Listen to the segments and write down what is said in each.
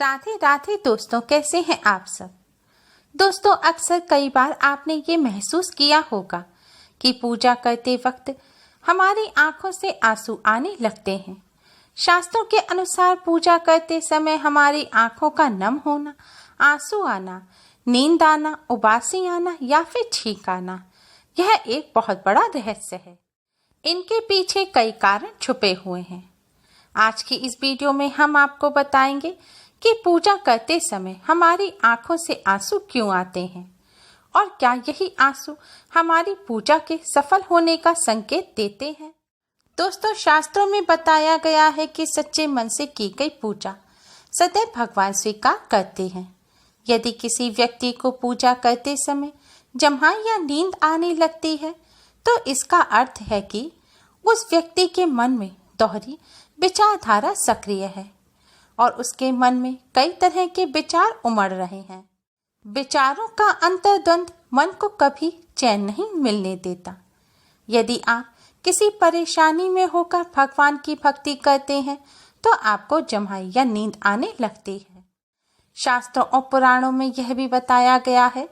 राधे राधे दोस्तों, कैसे हैं आप सब। दोस्तों, अक्सर कई बार आपने ये महसूस किया होगा कि पूजा करते वक्त हमारी आंखों से आंसू आने लगते हैं। शास्त्रों के अनुसार पूजा करते समय हमारी आंखों का नम होना, आंसू आना, नींद आना, उबासी आना या फिर छींक आना, यह एक बहुत बड़ा रहस्य है। इनके पीछे कई कारण छुपे हुए हैं। आज की इस वीडियो में हम आपको बताएंगे कि पूजा करते समय हमारी आंखों से आंसू क्यों आते हैं और क्या यही आंसू हमारी पूजा के सफल होने का संकेत देते हैं। दोस्तों, शास्त्रों में बताया गया है कि सच्चे मन से की गई पूजा सदैव भगवान स्वीकार करते हैं। यदि किसी व्यक्ति को पूजा करते समय जम्हाई या नींद आने लगती है तो इसका अर्थ है कि उस व्यक्ति के मन में दोहरी विचारधारा सक्रिय है और उसके मन में कई तरह के विचार उमड़ रहे हैं। विचारों का अंतर्द्वंद मन को कभी चैन नहीं मिलने देता। यदि आप किसी परेशानी में होकर भगवान की भक्ति करते हैं तो आपको जम्हाई या नींद आने लगती है। शास्त्रों और पुराणों में यह भी बताया गया है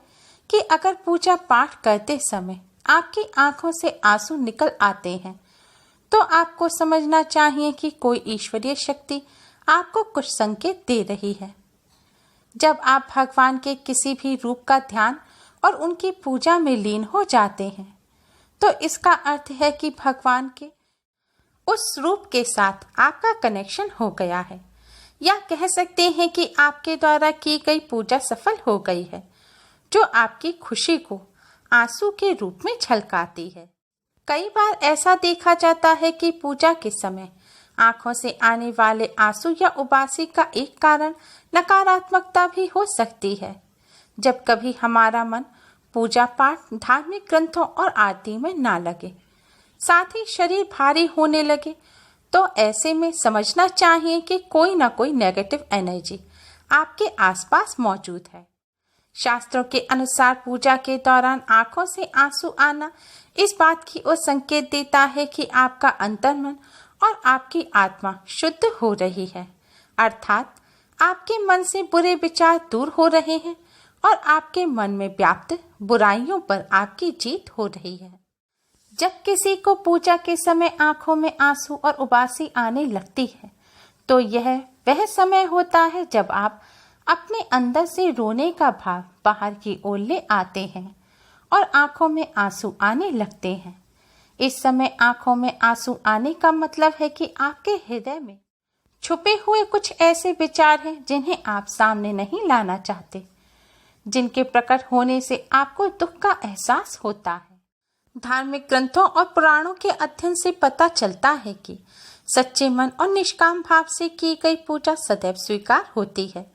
कि अगर पूजा पाठ करते समय आपकी आंखों से आंसू निकल आते हैं तो आपको समझना चाहिए कि कोई ईश्वरीय शक्ति आपको कुछ संकेत दे रही है। जब आप भगवान के किसी भी रूप का ध्यान और उनकी पूजा में लीन हो जाते हैं तो इसका अर्थ है कि भगवान के उस रूप के साथ आपका कनेक्शन हो गया है, या कह सकते हैं कि आपके द्वारा की गई पूजा सफल हो गई है, जो आपकी खुशी को आंसू के रूप में झलकाती है। कई बार ऐसा देखा जाता है कि पूजा के समय आंखों से आने वाले आंसू या उबासी का एक कारण नकारात्मकता भी हो सकती है। जब कभी हमारा मन पूजा पाठ, धार्मिक ग्रंथों और आरती में ना लगे, साथ ही शरीर भारी होने लगे, तो ऐसे में समझना चाहिए कि कोई ना कोई नेगेटिव एनर्जी आपके आसपास मौजूद है। शास्त्रों के अनुसार पूजा के दौरान आंखों से आंसू आना इस बात की ओर संकेत देता है कि आपका अंतर्मन और आपकी आत्मा शुद्ध हो रही है, अर्थात आपके मन से बुरे विचार दूर हो रहे हैं और आपके मन में व्याप्त बुराइयों पर आपकी जीत हो रही है। जब किसी को पूजा के समय आंखों में आंसू और उबासी आने लगती है तो यह वह समय होता है जब आप अपने अंदर से रोने का भाव बाहर की ओर ले आते हैं और आंखों में आंसू आने लगते हैं। इस समय आंखों में आंसू आने का मतलब है कि आपके हृदय में छुपे हुए कुछ ऐसे विचार हैं जिन्हें आप सामने नहीं लाना चाहते, जिनके प्रकट होने से आपको दुख का एहसास होता है। धार्मिक ग्रंथों और पुराणों के अध्ययन से पता चलता है कि सच्चे मन और निष्काम भाव से की गई पूजा सदैव स्वीकार होती है।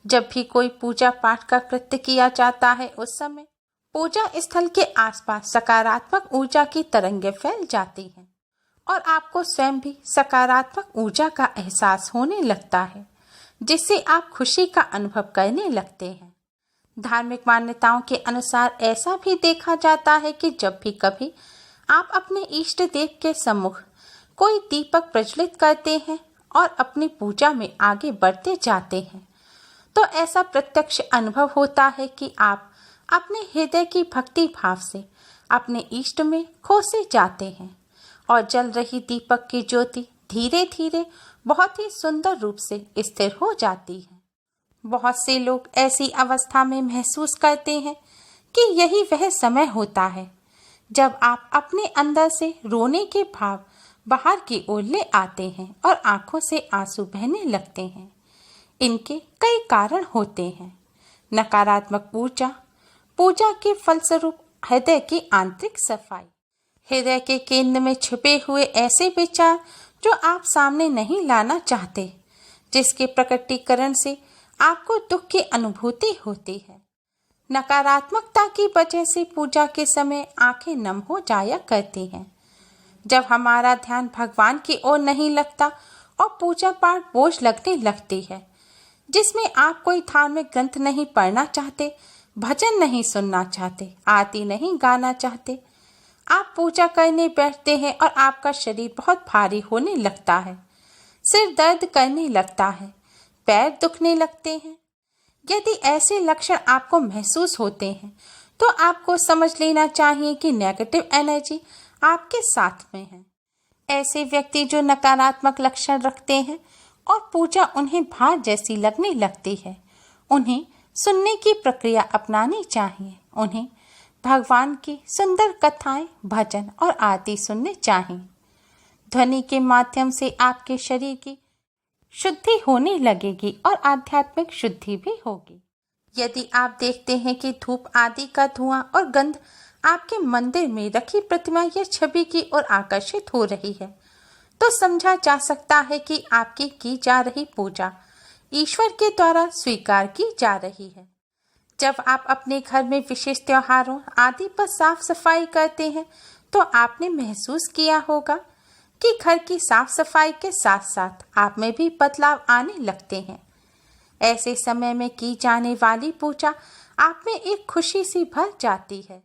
जब भी कोई पूजा पाठ का कृत्य किया जाता है उस समय पूजा स्थल के आसपास सकारात्मक ऊर्जा की तरंगें फैल जाती हैं और आपको स्वयं भी सकारात्मक ऊर्जा का एहसास होने लगता है, जिससे आप खुशी का अनुभव करने लगते हैं। धार्मिक मान्यताओं के अनुसार ऐसा भी देखा जाता है कि जब भी कभी आप अपने इष्ट देव के सम्मुख कोई दीपक प्रज्वलित करते हैं और अपनी पूजा में आगे बढ़ते जाते हैं तो ऐसा प्रत्यक्ष अनुभव होता है कि आप अपने हृदय की भक्ति भाव से अपने इष्ट में खो से जाते हैं और जल रही दीपक की ज्योति धीरे धीरे बहुत ही सुंदर रूप से स्थिर हो जाती है। बहुत से लोग ऐसी अवस्था में महसूस करते हैं कि यही वह समय होता है जब आप अपने अंदर से रोने के भाव बाहर की ओर ले आते हैं और आंखों से आंसू बहने लगते हैं। इनके कई कारण होते हैं। नकारात्मक ऊर्जा, पूजा के फलस्वरूप हृदय की आंतरिक सफाई, हृदय के केंद्र में छुपे हुए ऐसे विचार जो आप सामने नहीं लाना चाहते, जिसके प्रकटीकरण से आपको दुख की अनुभूति होती है। नकारात्मकता की वजह से पूजा के समय आंखें नम हो जाया करती हैं। जब हमारा ध्यान भगवान की ओर नहीं लगता और पूजा पाठ बोझ लगने लगती है, जिसमें आप कोई धार्मिक ग्रंथ नहीं पढ़ना चाहते, भजन नहीं सुनना चाहते, आरती नहीं गाना चाहते, आप पूजा करने बैठते हैं और आपका शरीर बहुत भारी होने लगता है, सिर दर्द करने लगता है, पैर दुखने लगते हैं। यदि ऐसे लक्षण आपको महसूस होते हैं तो आपको समझ लेना चाहिए कि नेगेटिव एनर्जी आपके साथ में है। ऐसे व्यक्ति जो नकारात्मक लक्षण रखते हैं और पूजा उन्हें भार जैसी लगने लगती है, उन्हें सुनने की प्रक्रिया अपनानी चाहिए। उन्हें भगवान की सुंदर कथाएं, भजन और आरती सुनने चाहिए। ध्वनि के माध्यम से आपके शरीर की शुद्धि होने लगेगी और आध्यात्मिक शुद्धि भी होगी। यदि आप देखते हैं कि धूप आदि का धुआं और गंध आपके मंदिर में रखी प्रतिमा या छवि की ओर आकर्षित हो रही है, तो समझा जा सकता है कि आपकी की जा रही पूजा ईश्वर के द्वारा स्वीकार की जा रही है। जब आप अपने घर में विशेष त्योहारों आदि पर साफ सफाई करते हैं तो आपने महसूस किया होगा कि घर की साफ सफाई के साथ साथ आप में भी बदलाव आने लगते हैं। ऐसे समय में की जाने वाली पूजा आप में एक खुशी सी भर जाती है।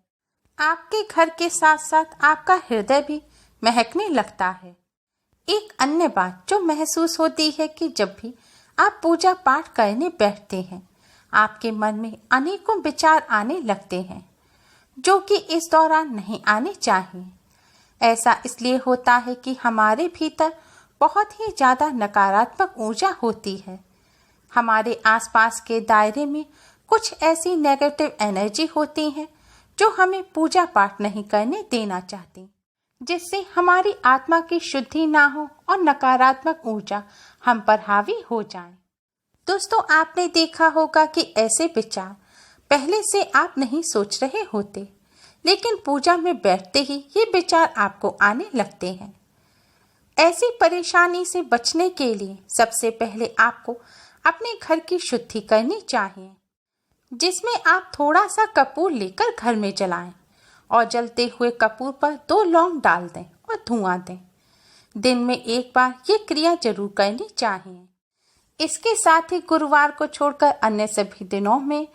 आपके घर के साथ साथ आपका हृदय भी महकने लगता है। एक अन्य बात जो महसूस होती है कि जब भी आप पूजा पाठ करने बैठते हैं, आपके मन में अनेकों विचार आने लगते हैं जो कि इस दौरान नहीं आने चाहिए। ऐसा इसलिए होता है कि हमारे भीतर बहुत ही ज़्यादा नकारात्मक ऊर्जा होती है। हमारे आसपास के दायरे में कुछ ऐसी नेगेटिव एनर्जी होती हैं जो हमें पूजा पाठ नहीं करने देना चाहती, जिससे हमारी आत्मा की शुद्धि ना हो और नकारात्मक ऊर्जा हम पर हावी हो जाए। दोस्तों, आपने देखा होगा कि ऐसे विचार पहले से आप नहीं सोच रहे होते, लेकिन पूजा में बैठते ही ये विचार आपको आने लगते हैं। ऐसी परेशानी से बचने के लिए सबसे पहले आपको अपने घर की शुद्धि करनी चाहिए, जिसमें आप थोड़ा सा कपूर लेकर घर में जलाएं और जलते हुए कपूर पर 2 लौंग डाल दें और धुआं दें। दिन में एक बार ये क्रिया जरूर करनी चाहिए। इसके साथ ही गुरुवार को छोड़कर अन्य सभी दिनों में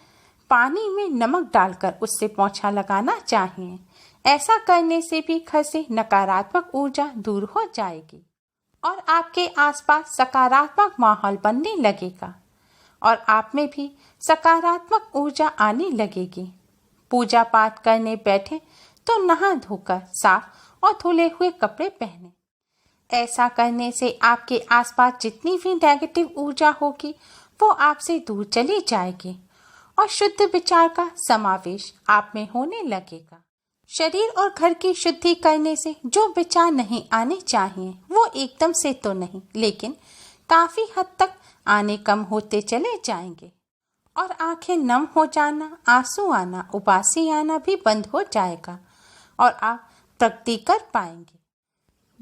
पानी में नमक डालकर उससे पोंछा लगाना चाहिए। ऐसा करने से भी घर से नकारात्मक ऊर्जा दूर हो जाएगी और आपके आसपास सकारात्मक माहौल बनने लगेगा और आप में भी सकारात्मक ऊर्जा आने लगेगी। पूजा पाठ करने बैठे तो नहा धोकर साफ और धुले हुए कपड़े पहने। ऐसा करने से आपके आसपास जितनी भी नेगेटिव ऊर्जा होगी वो आपसे दूर चली जाएगी और शुद्ध विचार का समावेश आप में होने लगेगा। शरीर और घर की शुद्धि करने से जो विचार नहीं आने चाहिए वो एकदम से तो नहीं, लेकिन काफी हद तक आने कम होते चले जाएंगे और आंखें नम हो जाना, आंसू आना, उबासी आना भी बंद हो जाएगा और आप प्रगति कर पाएंगे।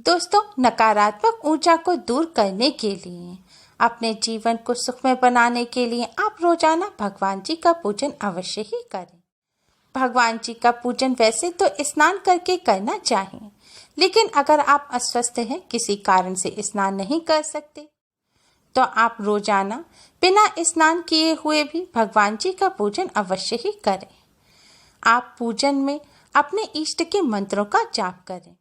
दोस्तों, नकारात्मक ऊर्जा को दूर करने के लिए, अपने जीवन को सुखमय बनाने के लिए आप रोजाना भगवान जी का पूजन अवश्य ही करें। भगवान जी का पूजन वैसे तो स्नान करके करना चाहिए, लेकिन अगर आप अस्वस्थ हैं, किसी कारण से स्नान नहीं कर सकते, तो आप रोजाना बिना स्नान किए हुए भी भगवान जी का पूजन अवश्य ही करें। आप पूजन में अपने इष्ट के मंत्रों का जाप करें।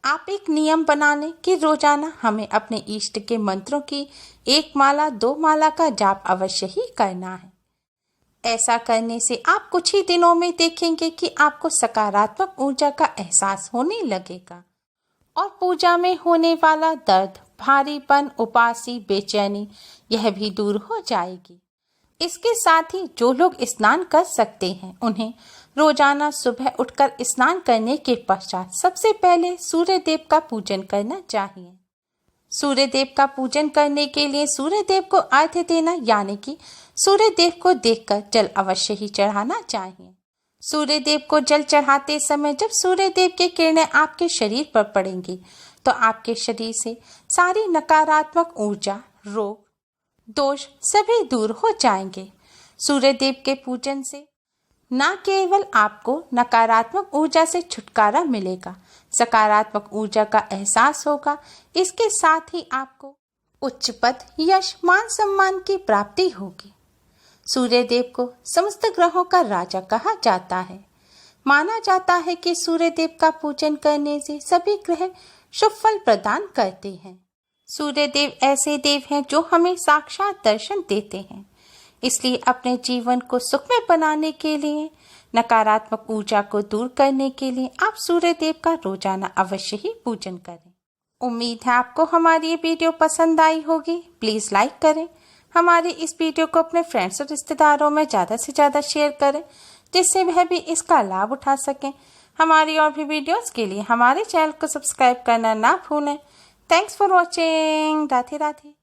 आप एक नियम बना लें कि रोजाना हमें अपने इष्ट के मंत्रों की 1 माला 2 माला का जाप अवश्य ही करना है। ऐसा करने से आप कुछ ही दिनों में देखेंगे कि आपको सकारात्मक ऊर्जा का एहसास होने लगेगा और पूजा में होने वाला दर्द, भारीपन, उपासी, बेचैनी यह भी दूर हो जाएगी। इसके साथ ही जो लोग स्नान कर सकते हैं, उन्हें रोजाना सुबह उठकर स्नान करने के पश्चात सबसे पहले सूर्य देव का पूजन करना चाहिए। सूर्य देव का पूजन करने के लिए सूर्य देव को अर्घ्य देना, यानी कि सूर्य देव को देखकर जल अवश्य ही चढ़ाना चाहिए। सूर्य देव को जल चढ़ाते समय जब सूर्य देव की किरणें आपके शरीर पर पड़ेंगी तो आपके शरीर से सारी नकारात्मक ऊर्जा, रोग, दोष सभी दूर हो जाएंगे। सूर्य देव के पूजन से न केवल आपको नकारात्मक ऊर्जा से छुटकारा मिलेगा, सकारात्मक ऊर्जा का एहसास होगा, इसके साथ ही आपको उच्च पद, यश, मान सम्मान की प्राप्ति होगी। सूर्य देव को समस्त ग्रहों का राजा कहा जाता है। माना जाता है कि सूर्य देव का पूजन करने से सभी ग्रह शुभ फल प्रदान करते हैं। सूर्य देव ऐसे देव हैं जो हमें साक्षात दर्शन देते हैं। इसलिए अपने जीवन को सुखमय बनाने के लिए, नकारात्मक ऊर्जा को दूर करने के लिए आप सूर्य देव का रोजाना अवश्य ही पूजन करें। उम्मीद है आपको हमारी ये वीडियो पसंद आई होगी। प्लीज लाइक करें, हमारी इस वीडियो को अपने फ्रेंड्स और रिश्तेदारों में ज़्यादा से ज़्यादा शेयर करें, जिससे वह भी इसका लाभ उठा सकें। हमारी और भी वीडियोस के लिए हमारे चैनल को सब्सक्राइब करना ना भूलें। Thanks for watching. Radhe Radhe.